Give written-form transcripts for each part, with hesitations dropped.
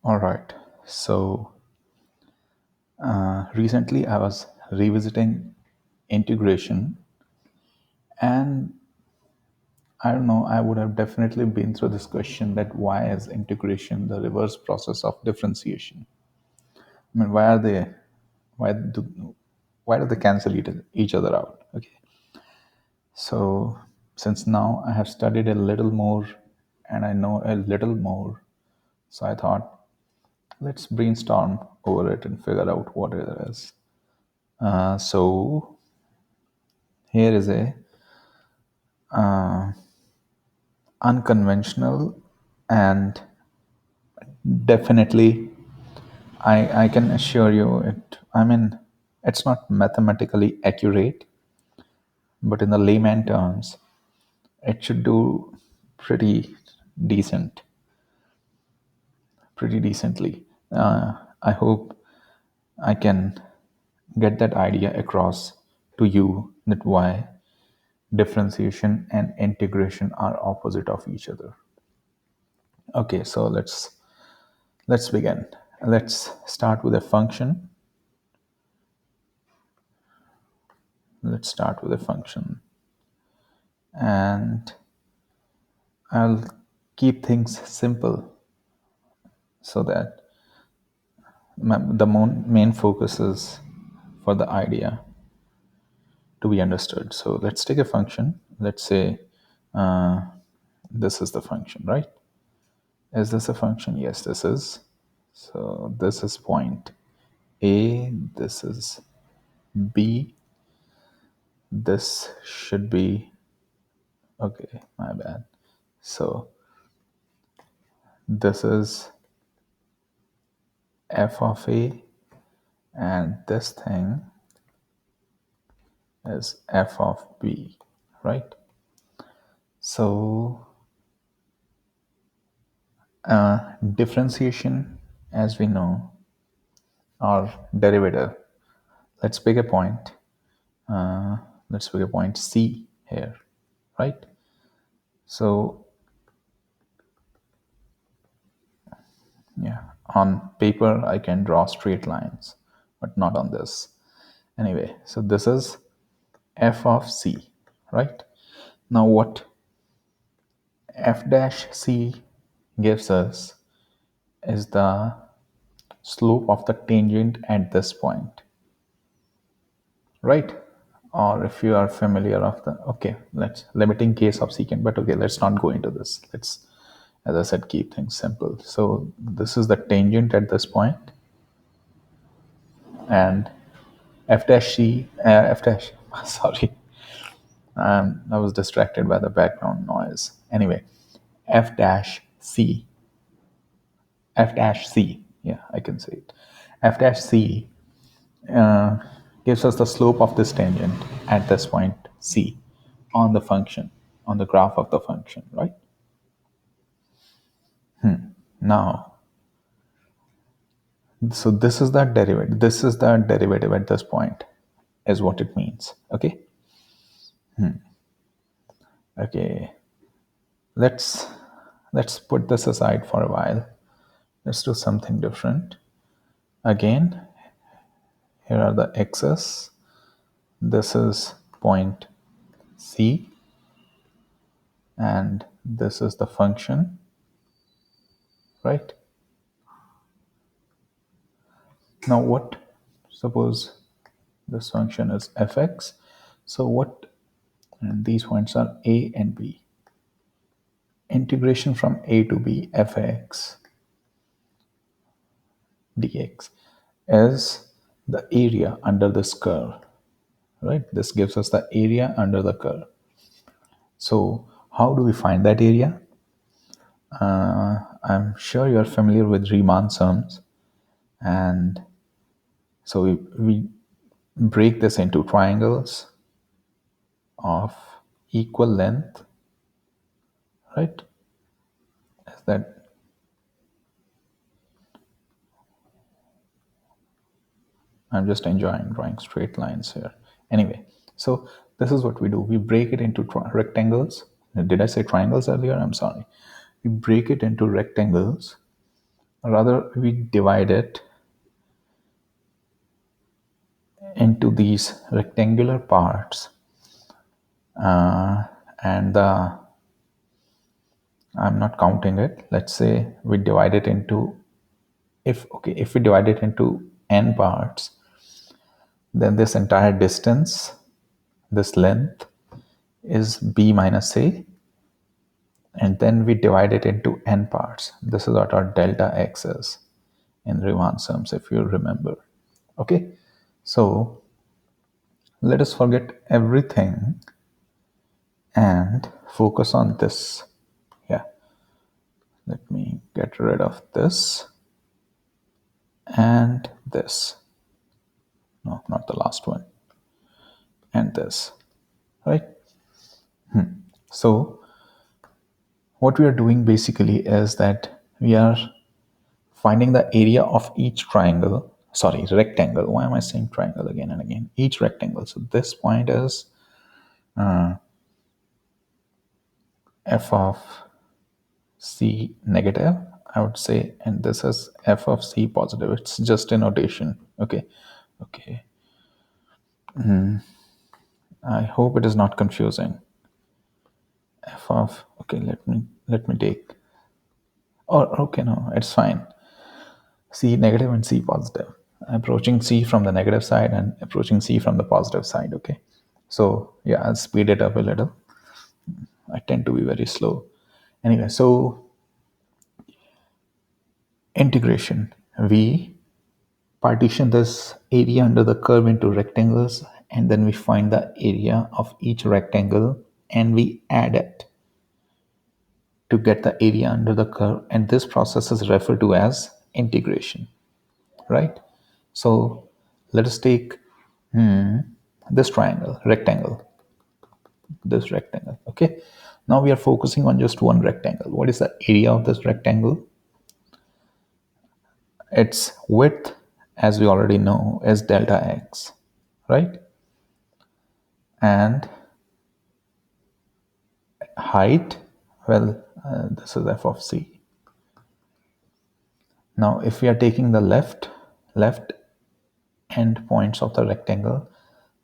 All right. So recently I was revisiting integration, and I don't know, I would have definitely been through this question that why is integration the reverse process of differentiation? I mean, why do why do they cancel each other out? Okay. So since now I have studied a little more and I know a little more, so I thought let's brainstorm over it and figure out what it is. So here is a unconventional and definitely I can assure you it, I mean, it's not mathematically accurate, but in the layman terms it should do pretty decent pretty decently. I hope I can get that idea across to you that why differentiation and integration are opposite of each other. Okay, so let's begin. Let's start with a function. Let's start with a function, and I'll keep things simple so that main focus is for the idea to be understood. So let's take a function. Let's say uh, this is the function, right? Is this a function? Yes, this is. So this is point A, this is B, this should be, okay, my bad. So this is f of A, and this thing is f of B, right? So differentiation, as we know, or derivative. Let's pick a point. Uh, let's pick a point C here, right? So yeah, on paper I can draw straight lines, but not on this. Anyway, so this is f of C, right? Now what f dash C gives us is the slope of the tangent at this point, right? Or if you are familiar of the, okay, let's limiting case of secant, but okay, let's not go into this. Let's, as I said, keep things simple. So this is the tangent at this point, and f dash c f dash sorry, I was distracted by the background noise. Anyway, f dash c f dash c, yeah, I can say it. F dash c uh, gives us the slope of this tangent at this point c on the function, on the graph of the function, right? Now, so this is the derivative at this point, is what it means. Okay. Okay, let's let's put this aside for a while. Let's do something different. Again, here are the x's. This is point c, and this is the function, right? Now what, suppose this function is fx, so what, and these points are a and b. Integration from a to b fx dx is the area under this curve, right? This gives us the area under the curve. So how do we find that area? I'm sure you're familiar with Riemann sums, and so we break this into triangles of equal length, right? Is that, I'm just enjoying drawing straight lines here. Anyway, so this is what we do. We break it into rectangles. Did I say triangles earlier? I'm sorry. We break it into rectangles Rather, we divide it into these rectangular parts, and I'm not counting it. Let's say we divide it into, if we divide it into n parts, then this entire distance, this length, is b minus a, and then we divide it into n parts. This is what our delta x is in Riemann sums, if you remember. Okay, so let us forget everything and focus on this. Yeah, let me get rid of this and this. No, not the last one. And this, right? So what we are doing basically is that we are finding the area of each triangle, sorry, rectangle. Why am I saying triangle again and again? Each rectangle. So this point is f of c negative, I would say, and this is f of c positive. It's just a notation. Okay. Okay. I hope it is not confusing. F of, okay, let me take, or okay, no, it's fine. C negative and C positive. Approaching C from the negative side and approaching C from the positive side. Okay. So yeah, I'll speed it up a little. I tend to be very slow. Anyway, so integration. We partition this area under the curve into rectangles, and then we find the area of each rectangle and we add it to get the area under the curve, and this process is referred to as integration, right? So let us take this rectangle. Okay, now we are focusing on just one rectangle. What is the area of this rectangle? Its width, as we already know, is delta x, right? And height, well, this is f of c. Now if we are taking the left end points of the rectangle,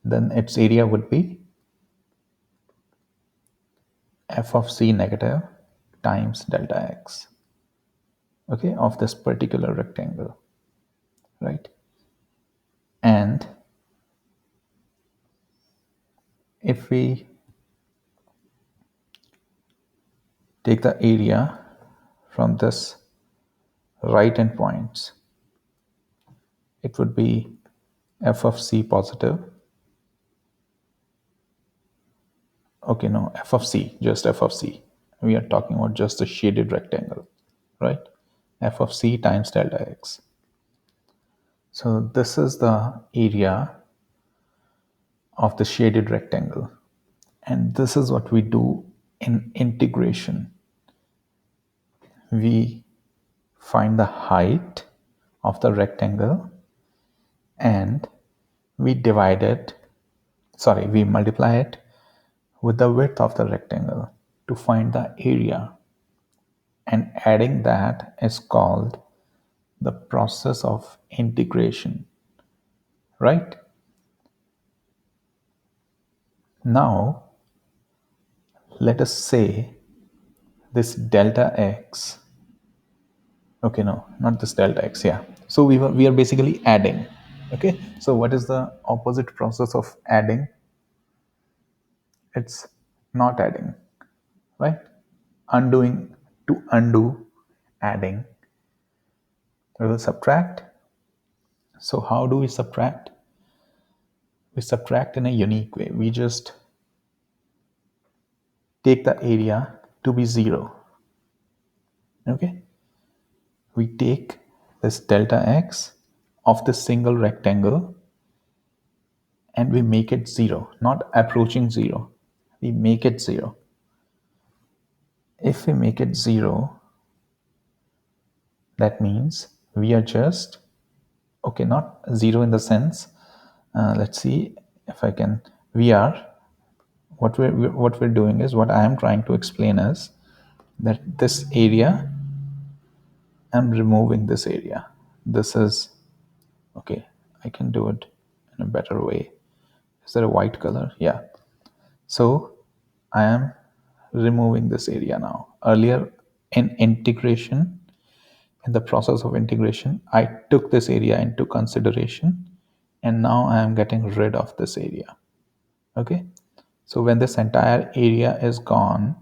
then its area would be f of c negative times delta x, okay, of this particular rectangle, right? And if we take the area from this right end points, it would be f of c positive, okay, no, f of c, just f of c. We are talking about just the shaded rectangle, right? F of c times delta x. So this is the area of the shaded rectangle. And this is what we do in integration. We find the height of the rectangle and we multiply it with the width of the rectangle to find the area. And adding that is called the process of integration, right? Now, let us say this delta x, okay, no, not this delta x, yeah. So we are basically adding, okay. So what is the opposite process of adding? It's not adding, right? Undoing. To undo adding, we will subtract. So how do we subtract? We subtract in a unique way. We just take the area to be 0, okay. We take this delta x of this single rectangle and we make it 0, not approaching 0. We make it 0. If we make it 0, that means we are just, okay, not 0 in the sense, let's see if I can, we are, what we're doing is, what I am trying to explain is that this area I'm removing this area. This is okay. I can do it in a better way. Is there a white color? Yeah. So I am removing this area now. Earlier in integration, in the process of integration, I took this area into consideration, and now I am getting rid of this area. Okay. So when this entire area is gone,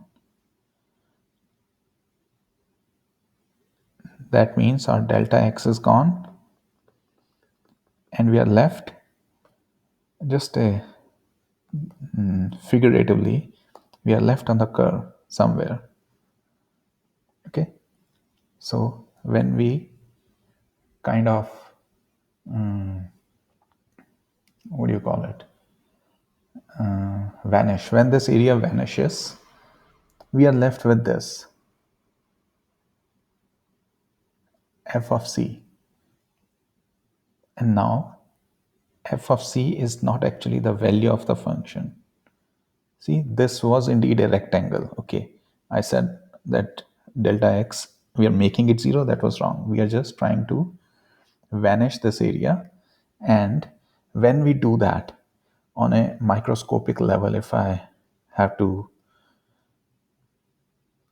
that means our delta x is gone, and we are left just a figuratively, we are left on the curve somewhere. Okay. So when we kind of what do you call it, vanish, when this area vanishes, we are left with this f of c. And now f of c is not actually the value of the function. See, this was indeed a rectangle. Okay, I said that delta x, we are making it 0. That was wrong. We are just trying to vanish this area. And when we do that on a microscopic level, if I have to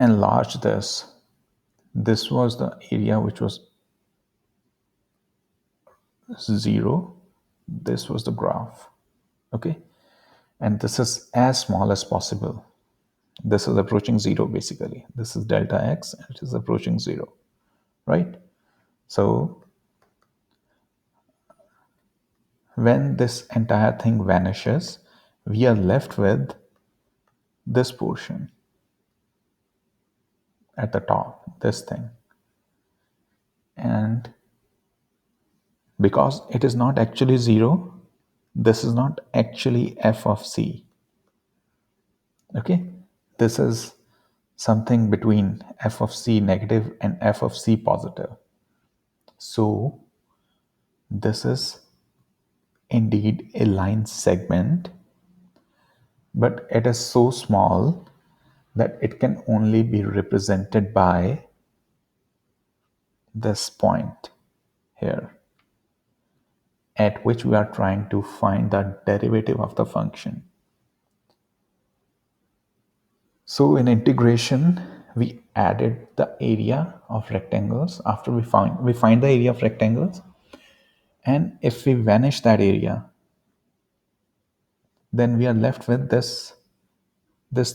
enlarge this, this was the area which was 0. This was the graph. Okay, and this is as small as possible. This is approaching 0 basically. This is delta x, and it is approaching 0, right? So when this entire thing vanishes, we are left with this portion at the top, this thing. And because it is not actually 0, this is not actually f of c. Okay, this is something between f of c negative and f of c positive. So this is indeed a line segment, but it is so small that it can only be represented by this point here, at which we are trying to find the derivative of the function. So in integration, we added the area of rectangles. After we find the area of rectangles, and if we vanish that area, then we are left with this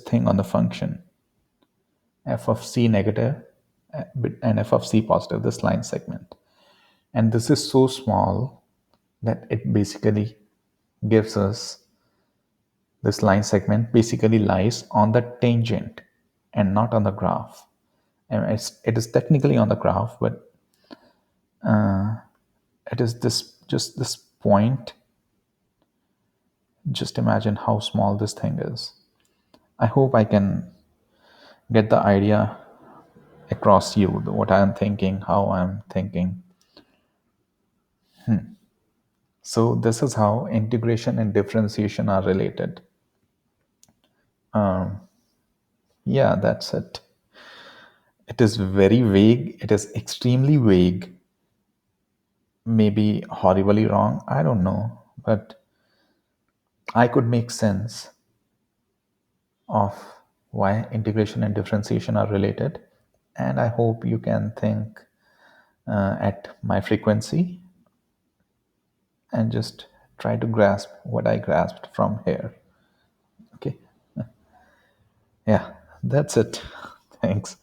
thing on the function, f of c negative and f of c positive, this line segment. And this is so small that it basically gives us, this line segment basically lies on the tangent and not on the graph. And it is technically on the graph, but it is just this point. Just imagine how small this thing is. I hope I can get the idea across you, what I'm thinking, how I'm thinking. So this is how integration and differentiation are related. Yeah, that's it. It is very vague. It is extremely vague. Maybe horribly wrong. I don't know. But I could make sense of why integration and differentiation are related. And I hope you can think at my frequency and just try to grasp what I grasped from here. Okay. Yeah, that's it. Thanks.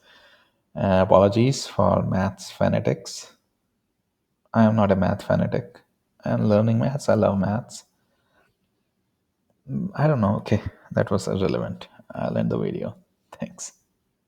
Apologies for maths fanatics. I am not a math fanatic. I'm learning maths. I love maths. I don't know. Okay, that was irrelevant. I'll end the video. Thanks.